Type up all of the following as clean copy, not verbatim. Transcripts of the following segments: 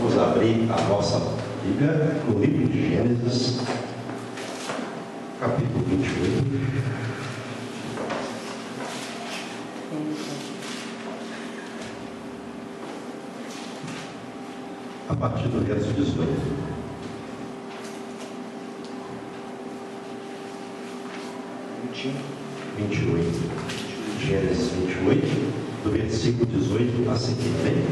Vamos abrir a nossa Bíblia no livro de Gênesis, capítulo 28. A partir do verso 18. Gênesis 28, do versículo 18 a seguir, bem?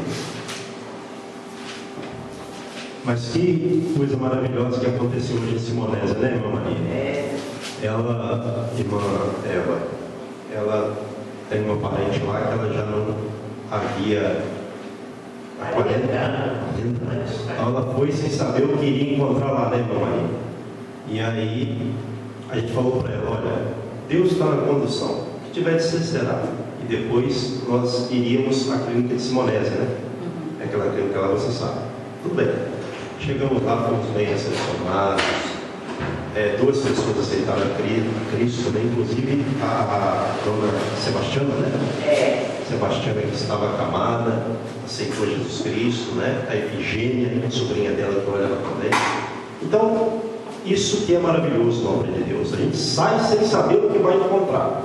Mas que coisa maravilhosa que aconteceu hoje em Simonésia, né, irmã Maria? Ela, irmã Eva, ela tem uma parente lá que ela já não havia há 40 anos. Então ela foi sem saber o que iria encontrar lá, né, irmã Maria? E aí a gente falou para ela: olha, Deus está na condução, o que tiver de ser será. E depois nós iríamos à clínica de Simonésia, né? É aquela clínica lá, você sabe. Tudo bem. Chegamos lá, fomos bem recepcionados. 2 pessoas aceitaram a Cristo, né? Inclusive a dona Sebastiana, né? Sebastiana, que estava acamada, aceitou Jesus Cristo, né? A Efigênia, sobrinha dela, que olhava também. Então, isso que é maravilhoso na obra de Deus. A gente sai sem saber o que vai encontrar,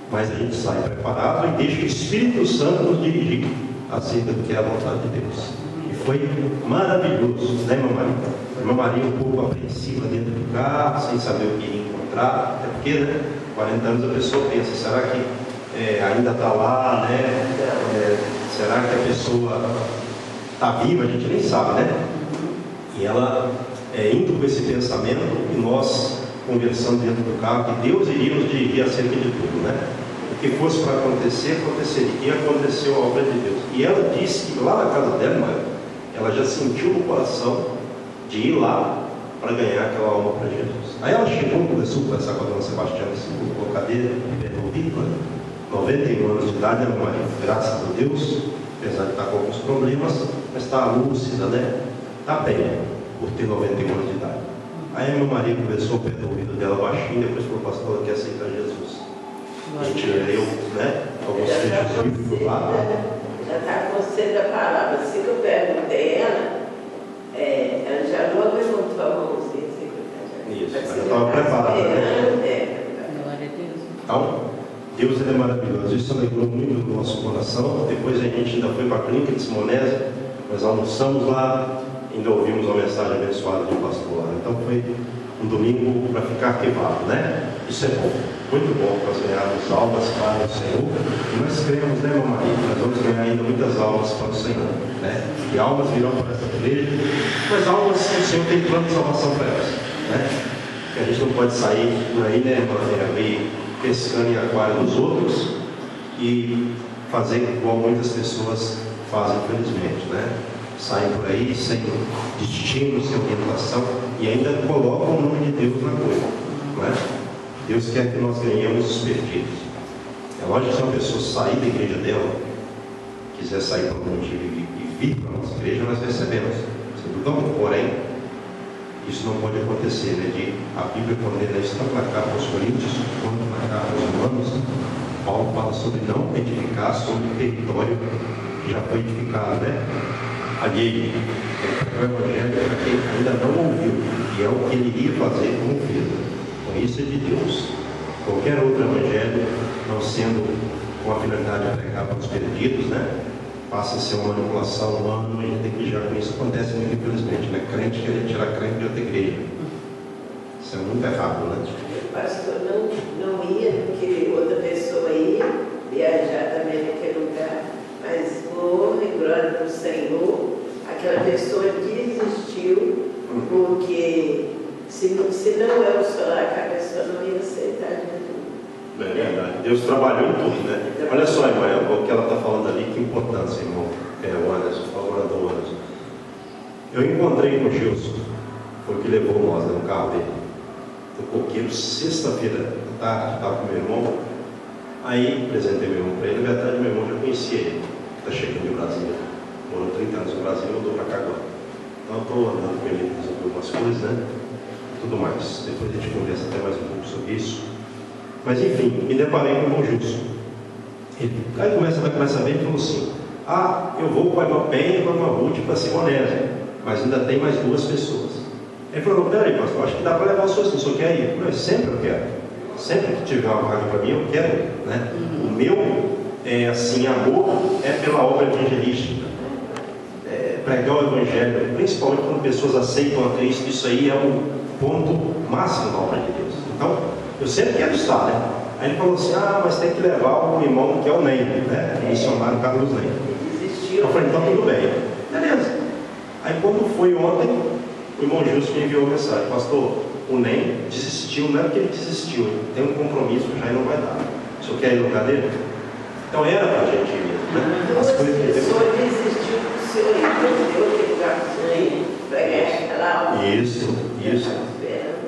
mas a gente sai preparado e deixa o Espírito Santo nos dirigir acerca do que é a vontade de Deus. E foi maravilhoso, né, irmã Maria? A irmã Maria um pouco apreensiva dentro do carro, sem saber o que iria encontrar, até porque, né, 40 anos a pessoa pensa: será que ainda está lá, né? Será que a pessoa está viva? A gente nem sabe, né? E ela, indo com esse pensamento, e nós conversando dentro do carro, que Deus iria nos dirigir acerca de tudo, né? O que fosse para acontecer, aconteceria. E aconteceu a obra de Deus. E ela disse que lá na casa dela, ela já sentiu no coração de ir lá para ganhar aquela alma para Jesus. Aí ela chegou, começou a conversar com a dona Sebastiana, se colocou a cadeira, resolvida, 91 anos de idade, né, Maria? Graças a Deus, apesar de estar com alguns problemas, mas está lúcida, né? Está bem, por ter 91 anos de idade. Aí a irmã Maria conversou o pé do ouvido dela baixinho, depois falou: pastor, ela quer aceitar Jesus. A gente leu, né? Alguns trechos bíblicos lá. Já está com sede da palavra. Assim que eu perguntei ela já logo levantou a mãozinha. Isso, ela já estava preparada, né? Então, Deus é maravilhoso. Isso alegrou muito o nosso coração. Depois a gente ainda foi para a clínica de Simonésia, nós almoçamos lá, ainda ouvimos uma mensagem abençoada de um pastor lá. Então foi um domingo para ficar arquivado, né? Isso é bom, muito bom para nós ganharmos almas para o Senhor. E nós cremos, né, irmã Maria? Nós vamos ganhar ainda muitas almas para o Senhor, né? E almas virão para essa igreja, mas almas, o Senhor tem plano de salvação para elas, né? Porque a gente não pode sair por aí, né, irmã Maria, pescando em aquário dos outros e fazer igual muitas pessoas fazem, infelizmente, né? Saem por aí sem destino, sem orientação e ainda colocam o nome de Deus na coisa, não é? Deus quer que nós ganhemos os perdidos. É lógico que se uma pessoa sair da igreja dela, quiser sair para algum motivo e vir para a nossa igreja, nós recebemos. Porém, isso não pode acontecer, né? A Bíblia condena isso tanto na carta aos Coríntios quanto na carta aos Romanos. Paulo fala sobre não edificar sobre o território que já foi edificado, né? Alheio. O Evangelho para quem ainda não ouviu, e é o que ele iria fazer como fez. Então isso é de Deus. Qualquer outro Evangelho, não sendo com a finalidade de pregar para os perdidos, né? Passa a ser uma manipulação humana, a gente tem que lidiar com isso. Acontece muito, infelizmente, né? Crente querer tirar crente de outra igreja. Isso é muito errado, né? O pastor não ia, porque outra pessoa ia viajar também naquele lugar, mas honra e glória para o Senhor, aquela pessoa desistiu, porque se não é o solar, que a pessoa não ia aceitar de tudo. É verdade. Deus trabalhou em tudo, né? Olha só, irmã, o que ela está falando ali, que importância, irmão. O Anderson, favorador Anderson. Eu encontrei com o Gilson, foi o que levou nós no carro dele. No coqueiro, sexta-feira à tarde, estava com meu irmão. Aí apresentei meu irmão para ele. Na verdade, meu irmão já conhecia ele, está chegando no Brasil. Morou 30 anos no Brasil e mudou para cá agora. Então eu estou andando com ele, resolver algumas coisas, né? Tudo mais. Depois a gente conversa até mais um pouco sobre isso. Mas enfim, me deparei com o irmão Gilson. Aí vai começar a ver e falou assim: eu vou com a irmã Penha e com a irmã Ruth para Simonésia. mas ainda tem mais 2 pessoas. Ele falou, peraí, pastor, acho que dá para levar as suas, não sou quer ir? Mas sempre eu quero. Sempre que tiver uma vaga para mim, eu quero ir, né? O meu, amor é pela obra evangelística. Pregar o Evangelho, principalmente quando pessoas aceitam a Cristo, isso aí é o ponto máximo da obra de Deus. Então, eu sempre quero estar, né? Aí ele falou assim, mas tem que levar o irmão que é o Ney, né? O missionário Carlos Ney. Eu falei, então tudo bem. Beleza. Aí quando foi ontem, o irmão Gilson me enviou mensagem, pastor, o Ney desistiu, não é que ele desistiu, ele tem um compromisso, já não vai dar. O senhor quer ir no lugar dele? Então era para a gente ir mesmo, né? As coisas que desistiu do senhor e deu aquele lugar para o senhor ir, para chegar lá. Isso.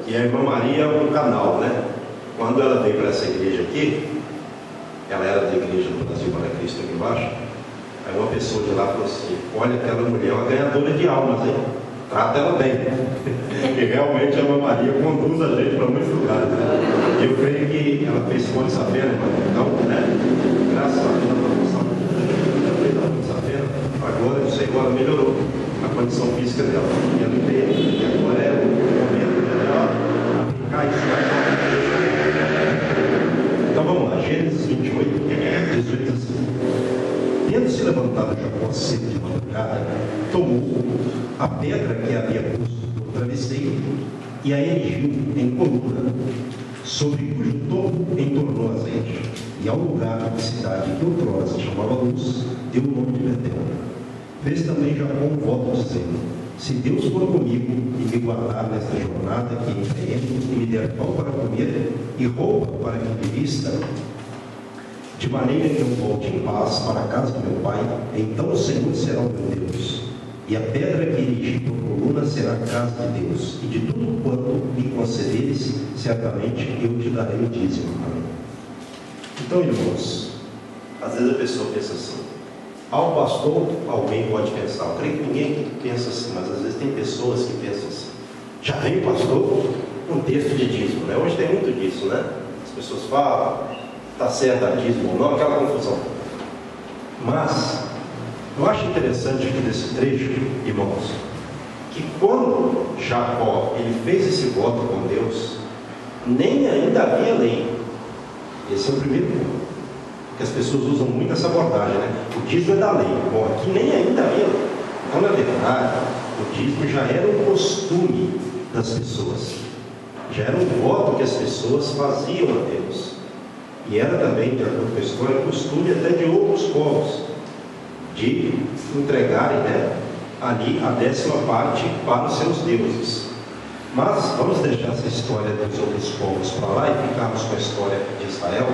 E a irmã Maria é um canal, né? Quando ela veio para essa igreja aqui, ela era da igreja do Brasil para Cristo aqui embaixo, aí uma pessoa de lá falou assim, olha, aquela mulher é uma ganhadora de almas, hein? Trata ela bem. E realmente a irmã Maria conduz a gente para muitos lugares, né? Eu creio que ela fez força-feira, então, né? Graças a Deus, ela fez a força-feira, agora o Senhor melhorou a condição física dela. E ela entende que agora é o momento dela aplicar isso. Então vamos lá, Gênesis 28, 18 assim. Tendo se levantado Jacó cedo de madrugada, tomou a pedra que havia posto no travesseiro e a erigiu em coluna, sobre cujo topo entornou azeite, e ao lugar da cidade que outrora se chamava Luz, deu o nome de Betel. Fez também Jacó um voto dizendo, se Deus for comigo e me guardar nesta jornada que empreendo, e me der pão para comer e roupa para que me vista, de maneira que eu volte em paz para a casa do meu pai, então o Senhor será o meu Deus, e a pedra que erigi por coluna será a casa de Deus, e de tudo quanto me concederes, certamente eu te darei o dízimo. Amém. Então, irmãos, às vezes a pessoa pensa assim, ao pastor, alguém pode pensar, eu creio que ninguém pensa assim, mas às vezes tem pessoas que pensam assim, já vem o pastor com texto de dízimo, né? Hoje tem muito disso, né? As pessoas falam, está certo a dízimo ou não, aquela confusão. Mas, eu acho interessante aqui desse trecho, irmãos, que quando Jacó ele fez esse voto com Deus, nem ainda havia lei. Esse é o primeiro ponto. Porque as pessoas usam muito essa abordagem, né? O dízimo é da lei. Bom, aqui nem ainda havia lei. Então, na verdade, o dízimo já era um costume das pessoas. Já era um voto que as pessoas faziam a Deus. E era também, de acordo com a história, costume até de outros povos, de entregarem, né, ali a 10ª parte para os seus deuses. Mas vamos deixar essa história dos outros povos para lá e ficarmos com a história de Israel.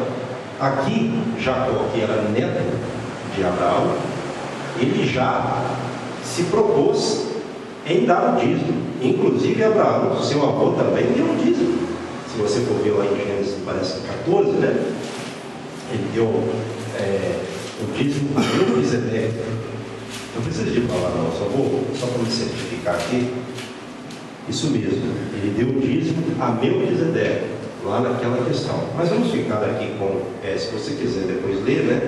Aqui, Jacó, que era neto de Abraão, ele já se propôs em dar o dízimo. Inclusive Abraão, seu avô, também deu o dízimo. Se você for ver lá em Gênesis, parece 14, né? Ele deu o dízimo a Melquisedeque. Não precisa de falar não, só para me certificar aqui. Isso mesmo, ele deu o dízimo a Melquisedeque, lá naquela questão. Mas vamos ficar aqui com, se você quiser depois ler, né?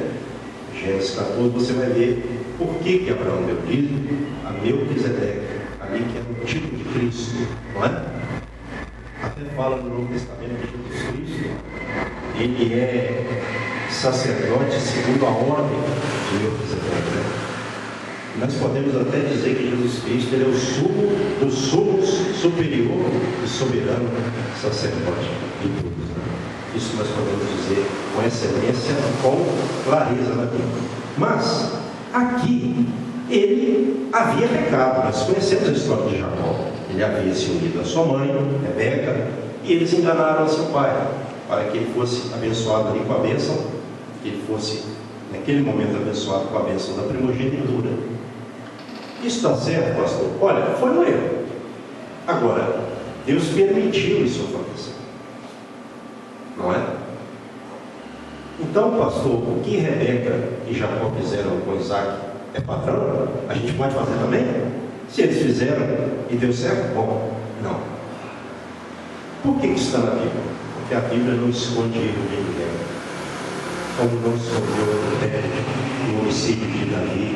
Gênesis 14, você vai ver por que Abraão deu o dízimo a Melquisedeque, ali que é o tipo de Cristo, não é? Até fala no Novo Testamento de Jesus Cristo, ele é sacerdote segundo a ordem de Melquisedeque, né? Nós podemos até dizer que Jesus Cristo ele é o sumo dos sumos, superior e soberano sacerdote de todos, né? Isso nós podemos dizer com excelência, com clareza na Bíblia. Mas aqui ele havia pecado. Nós conhecemos a história de Jacó. Ele havia se unido à sua mãe, Rebeca, e eles enganaram a seu pai, para que ele fosse abençoado ali com a bênção, que ele fosse, naquele momento, abençoado com a bênção da primogenitura. Isso está certo, pastor? Olha, foi um erro. Agora, Deus permitiu isso acontecer. Não é? Então, pastor, o que Rebeca e Jacó fizeram com Isaac é padrão? A gente pode fazer também? Se eles fizeram e deu certo, bom, não. Por que isso está na Bíblia? Porque a Bíblia não esconde erro de ninguém. Como não escondeu o adultério, o homicídio de Davi,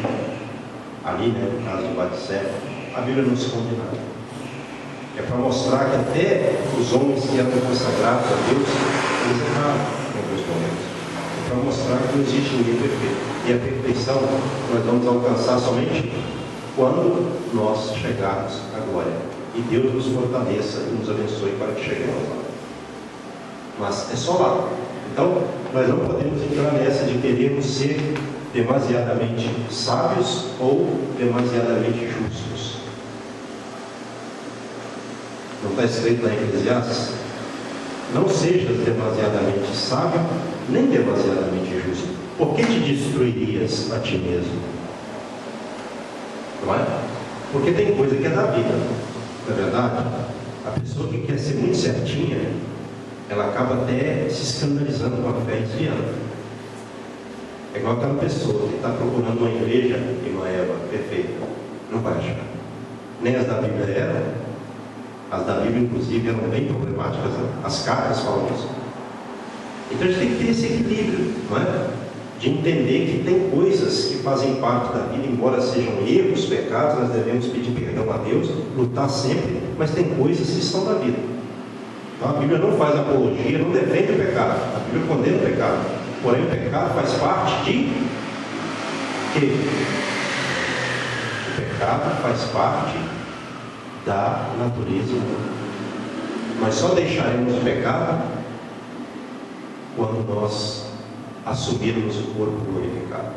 ali, né, no caso de Batseba, a Bíblia não esconde nada. É para mostrar que até os homens que eram consagrados a Deus, eles erraram em alguns momentos. É para mostrar que não existe ninguém perfeito. E a perfeição nós vamos alcançar somente quando nós chegarmos à glória. E Deus nos fortaleça e nos abençoe para que cheguemos lá. Mas é só lá. Então, nós não podemos entrar nessa de querermos ser demasiadamente sábios ou demasiadamente justos. Não está escrito na Eclesiastes? Não sejas demasiadamente sábio, nem demasiadamente justo. Por que te destruirias a ti mesmo? Não é? Porque tem coisa que é da vida, não é verdade? A pessoa que quer ser muito certinha, ela acaba até se escandalizando com a fé e desviando. É igual aquela pessoa que está procurando uma igreja e uma Eva perfeita. Não vai achar. Nem as da Bíblia eram. As da Bíblia, inclusive, eram bem problemáticas. As cartas falam isso. Então a gente tem que ter esse equilíbrio, não é? De entender que tem coisas que fazem parte da vida, embora sejam erros, pecados, nós devemos pedir perdão a Deus, lutar sempre, mas tem coisas que são da vida. Então a Bíblia não faz apologia, não defende o pecado. A Bíblia condena o pecado. Porém, o pecado faz parte de quê? O pecado faz parte da natureza humana. Nós só deixaremos o pecado quando nós assumirmos o corpo glorificado,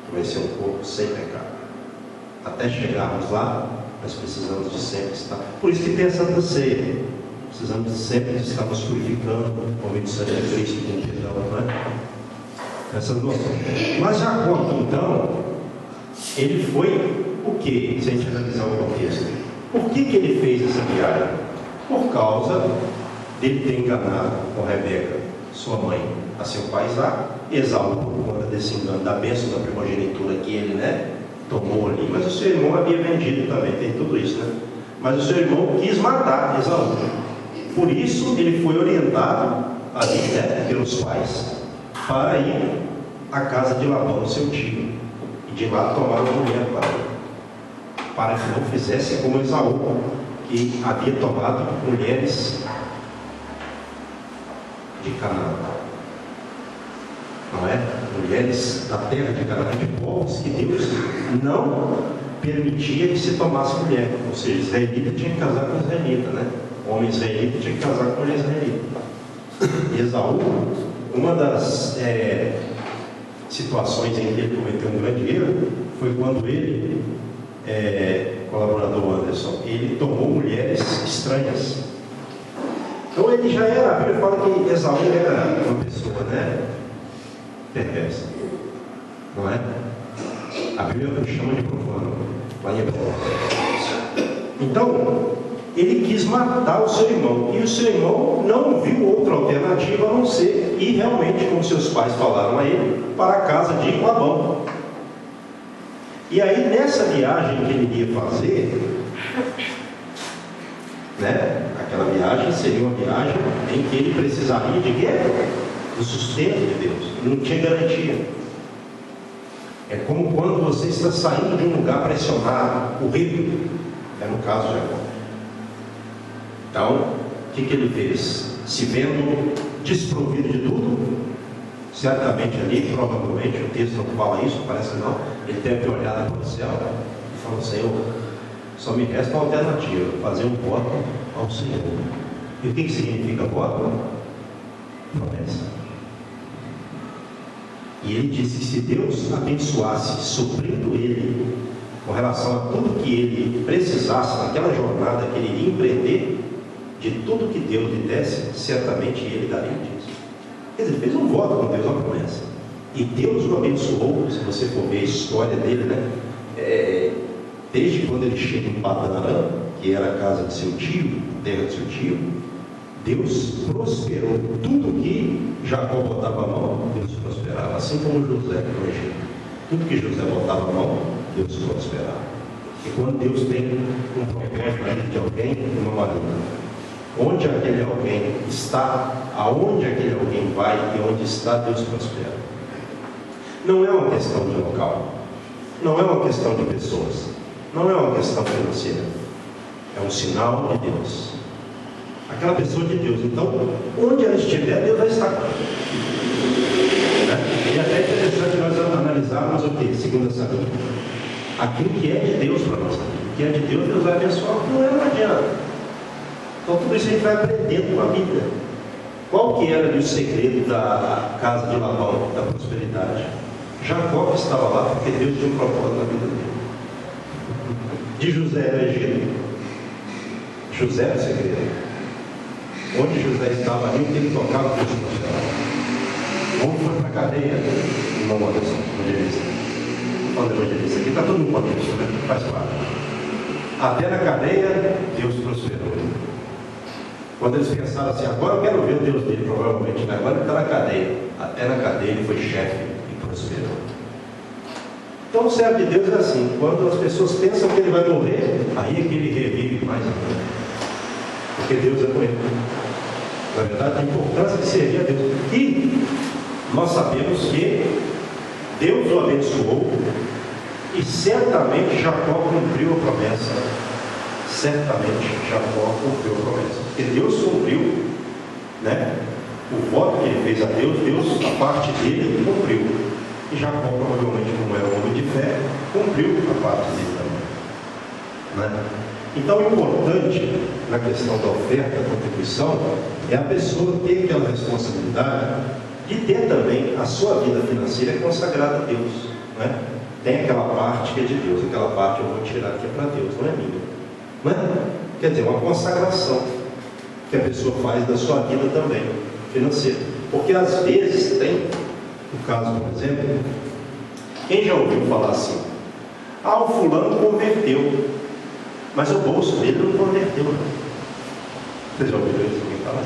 que vai ser um corpo sem pecado. Até chegarmos lá, nós precisamos de sempre estar. Por isso que tem a Santa Ceia. Precisamos de sempre estar nos purificando, com o sangue de Cristo, com perdão, não é? Essas noções. Mas Jacó, então, ele foi o quê? Se a gente analisar o contexto. Por que ele fez essa viagem? Por causa dele ter enganado com Rebeca, sua mãe, a seu pai Isaac. Esaú, por conta desse engano, da bênção da primogenitura que ele, tomou ali. Mas o seu irmão havia vendido também, tem tudo isso, Mas o seu irmão quis matar Esaú. Por isso ele foi orientado ali, pelos pais, para ir à casa de Labão, seu tio, e de lá tomar uma mulher para que não fizesse como Esaú, que havia tomado mulheres de Canaã. Não é? Mulheres da terra de Canaã, de povos que Deus não permitia que se tomasse mulher. Ou seja, israelita tinha que casar com israelita, Homem israelita tinha que casar com mulher israelita. E Esaú, uma das situações em que ele cometeu um grande erro foi quando ele, colaborador Anderson, ele tomou mulheres estranhas. Então ele já era, a Bíblia fala que Esaú era uma pessoa, perversa, não é? A Bíblia chama de profano, lá em Hebreu. Então, ele quis matar o seu irmão, e o seu irmão não viu outra alternativa a não ser ir realmente, como seus pais falaram a ele, para a casa de Labão. E aí, nessa viagem que ele ia fazer, aquela viagem seria uma viagem em que ele precisaria de quê? Do sustento de Deus. Ele não tinha garantia. É como quando você está saindo de um lugar pressionado, horrível. No caso de Jacó. Então, o que ele fez? Se vendo desprovido de tudo, certamente ali, provavelmente, o texto não fala isso, parece que não, ele deve ter olhado para o céu e falou: Senhor, só me resta uma alternativa, fazer um voto ao Senhor. E o que significa voto? Promessa. E ele disse que se Deus abençoasse, suprindo ele com relação a tudo que ele precisasse naquela jornada que ele iria empreender, de tudo que Deus lhe desse, certamente ele daria disso. Quer dizer, ele fez um voto com Deus, uma promessa. E Deus o abençoou, se você for ver a história dele, desde quando ele chega em Padan, que era a casa de seu tio, a terra de seu tio, Deus prosperou tudo que Jacó botava a mão, Deus prosperava, assim como José no Egito. Tudo que José botava a mão, Deus prosperava. E quando Deus tem um propósito na vida de alguém, uma maneira, onde aquele alguém está, aonde aquele alguém vai e onde está, Deus prospera. Não é uma questão de local, não é uma questão de pessoas, não é uma questão financeira, é um sinal de Deus. Aquela pessoa de Deus, então, onde ela estiver, Deus vai estar. E até é interessante nós analisarmos o que? Segundo essa linha, aquilo que é de Deus para nós, o que é de Deus, Deus vai abençoar, não adianta. Então tudo isso a gente vai aprendendo com a Bíblia. Qual que era o segredo da casa de Labão, da prosperidade? Jacó que estava lá porque Deus tinha um propósito na vida dele. De José era Egito. José era o segredo. Onde José estava ali, ele tocava, Deus prosperava. Como foi para a cadeia? Irmão Anderson, evangelista. Falando evangelista, aqui está todo mundo contexto, né? Faz parte. Até na cadeia, Deus prosperou. Quando eles pensaram assim, agora eu quero ver o Deus dele, provavelmente, né? Agora ele está na cadeia. Até na cadeia ele foi chefe e prosperou. Então o servo de Deus é assim, quando as pessoas pensam que ele vai morrer, aí é que ele revive mais ainda. Porque Deus é com ele. Na verdade, a importância de servir a Deus. E nós sabemos que Deus o abençoou e certamente Jacó cumpriu a promessa. Certamente Jacó cumpriu a promessa. Porque Deus cumpriu, né? O voto que ele fez a Deus, Deus, a parte dele, cumpriu. E Jacó, provavelmente, como era um homem de fé, cumpriu a parte dele também. Né? Então, o importante na questão da oferta, da contribuição, é a pessoa ter aquela responsabilidade de ter também a sua vida financeira consagrada a Deus. Né? Tem aquela parte que é de Deus, aquela parte eu vou tirar aqui para Deus, não é minha. Não é? Quer dizer, uma consagração que a pessoa faz da sua vida também, financeira. Porque às vezes tem, no caso, por exemplo, quem já ouviu falar assim, o fulano converteu, mas o bolso dele não converteu. Vocês já ouviram isso? Alguém falar?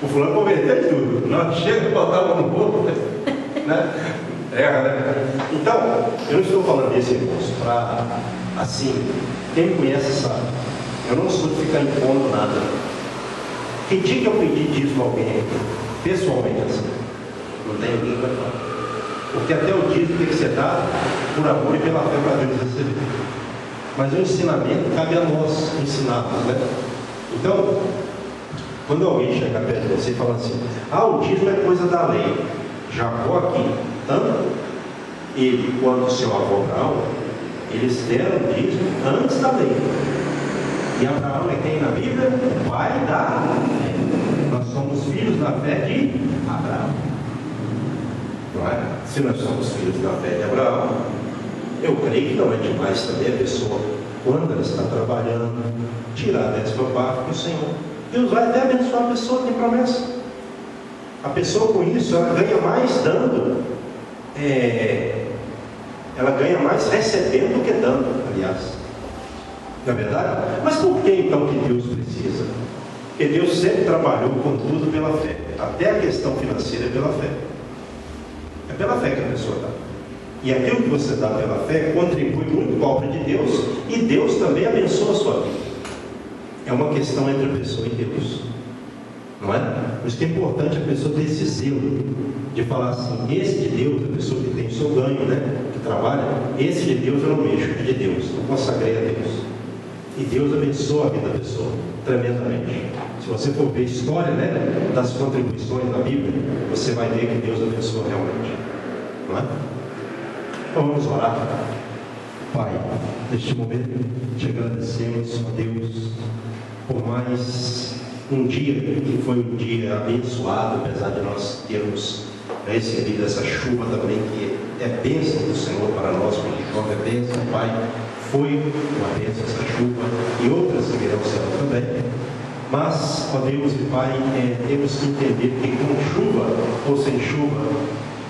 O fulano converteu em tudo. Não chega a botar a mão no bolso, né? Então, eu não estou falando desse bolso para, assim, quem me conhece sabe. Eu não sou de ficar impondo nada. Que dia que eu pedi dízimo a alguém aqui? Pessoalmente, assim. Não tem ninguém que vai falar. Porque até o dízimo tem que ser dado por amor e pela fé para Deus receber. Mas o ensinamento cabe a nós ensinarmos, né? Então, quando alguém chega perto de você e fala assim, o dízimo é coisa da lei. Jacó aqui, tanto ele quanto o seu avô Abraão, eles deram dízimo antes da lei. E Abraão é quem na Bíblia? Pai da fé. Nós somos filhos da fé de Abraão. Não é? Se nós somos filhos da fé de Abraão, eu creio que não é demais também a pessoa, quando ela está trabalhando, tirar a 10ª parte do Senhor. Deus vai até abençoar a pessoa, tem promessa. A pessoa com isso, ela ganha mais dando, ela ganha mais recebendo do que dando, aliás. Não é verdade? Mas por que então que Deus precisa? Porque Deus sempre trabalhou com tudo pela fé. Até a questão financeira é pela fé. É pela fé que a pessoa dá. E aquilo que você dá pela fé contribui muito com a obra de Deus, e Deus também abençoa a sua vida. É uma questão entre a pessoa e Deus, não é? Por isso que é importante a pessoa ter esse zelo de falar assim, esse de Deus, a pessoa que tem o seu ganho, né, que trabalha, esse de Deus eu não mexo, é de Deus, eu consagrei a Deus. E Deus abençoa a vida da pessoa tremendamente. Se você for ver a história, né, das contribuições da Bíblia, você vai ver que Deus abençoa realmente, não é? Então vamos orar. Pai, neste momento te agradecemos, ó Deus, por mais um dia que foi um dia abençoado, apesar de nós termos recebido essa chuva também, que é bênção do Senhor para nós, porque chove é bênção, Pai. Foi uma bênção essa chuva e outras que virão serão também. Mas, ó Deus e Pai, temos que entender que com chuva ou sem chuva,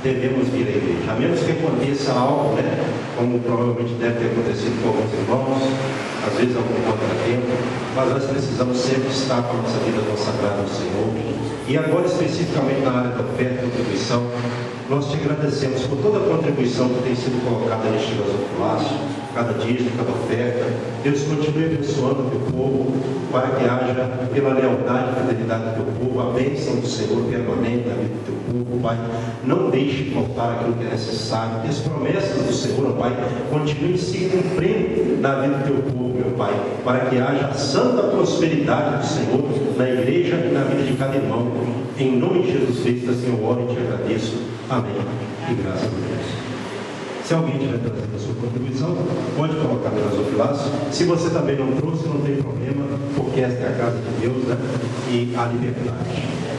devemos vir à igreja. A menos que aconteça algo, né? Como provavelmente deve ter acontecido com alguns irmãos, às vezes algum contratempo, mas nós precisamos sempre estar com a nossa vida consagrada ao Senhor. E agora, especificamente na área da oferta e contribuição, Nós te agradecemos por toda a contribuição que tem sido colocada neste gasofilácio, cada dízimo, cada oferta. Deus continue abençoando o teu povo, para que haja, pela lealdade e fidelidade do teu povo, a bênção do Senhor permanente na vida do teu povo, Pai. Não deixe faltar aquilo que é necessário, que as promessas do Senhor, Pai, continuem se cumprindo na vida do teu povo, meu Pai, para que haja a santa prosperidade do Senhor na igreja e na vida de cada irmão. Em nome de Jesus Cristo, assim eu oro e te agradeço. Amém. E graças a Deus. Se alguém tiver trazido a sua contribuição, pode colocar no gasofilácio. Se você também não trouxe, não tem problema, porque esta é a casa de Deus, né? E a liberdade.